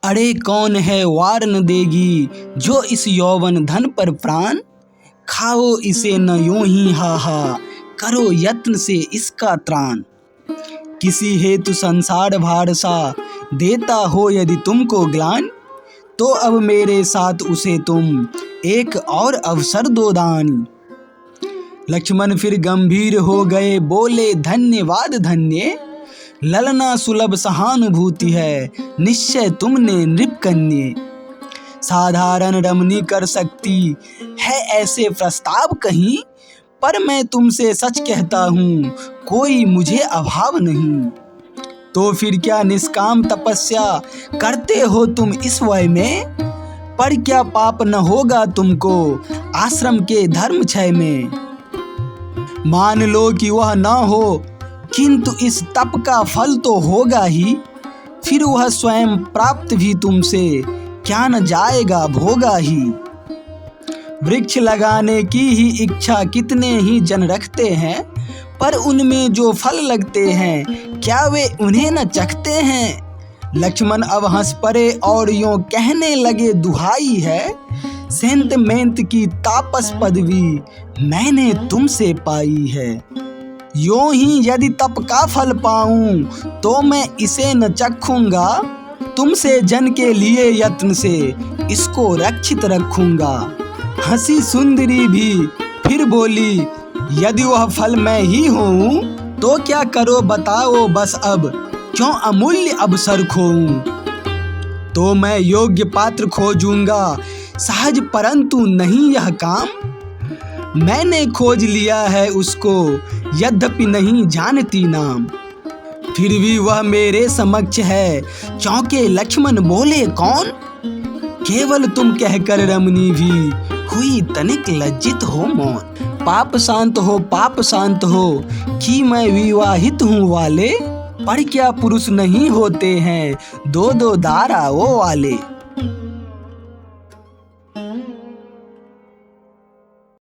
अरे कौन है वार न देगी जो इस यौवन धन पर प्राण। खाओ इसे न यूं ही हा करो यत्न से इसका त्राण। किसी हेतु संसार भार सा देता हो यदि तुमको ग्लानि, तो अब मेरे साथ उसे तुम एक और अवसर दो दान। लक्ष्मण फिर गंभीर हो गए बोले धन्यवाद धन्य। ललना सुलभ सहानुभूति है निश्चय तुमने नृपकन्ये। साधारण रमणी कर सकती है ऐसे प्रस्ताव कहीं, पर मैं तुमसे सच कहता हूँ कोई मुझे अभाव नहीं। तो फिर क्या निष्काम तपस्या करते हो तुम इस वय में, पर क्या पाप न होगा तुमको आश्रम के धर्म क्षय में। मान लो कि वह न हो किंतु इस तप का फल तो होगा ही, फिर वह स्वयं प्राप्त भी तुमसे क्या न जाएगा भोगा ही। वृक्ष लगाने की ही इच्छा कितने ही जन रखते हैं, पर उनमें जो फल लगते हैं क्या वे उन्हें न चखते हैं। लक्ष्मण अब हंस पड़े और यूं कहने लगे दुहाई है, सेंत मेंत की तापस पदवी मैंने तुमसे पाई है। यूं ही यदि तप का फल पाऊं तो मैं इसे न चखूंगा, तुमसे जन के लिए यत्न से इसको रक्षित रखूंगा। हंसी सुंदरी भी फिर बोली यदि वह फल मैं ही हूँ तो क्या करो बताओ बस अब क्यों अमूल्य अवसर खोऊं। तो मैं योग्य पात्र खोजूंगा सहज, परंतु नहीं यह काम। मैंने खोज लिया है उसको यद्यपि नहीं जानती नाम। फिर भी वह मेरे समक्ष है चौंके लक्ष्मण बोले कौन। केवल तुम कहकर रमणी भी हुई तनिक लज्जित हो मौन। पाप शांत हो कि मैं विवाहित हूँ वाले, पर क्या पुरुष नहीं होते हैं दो दो दारा वो वाले।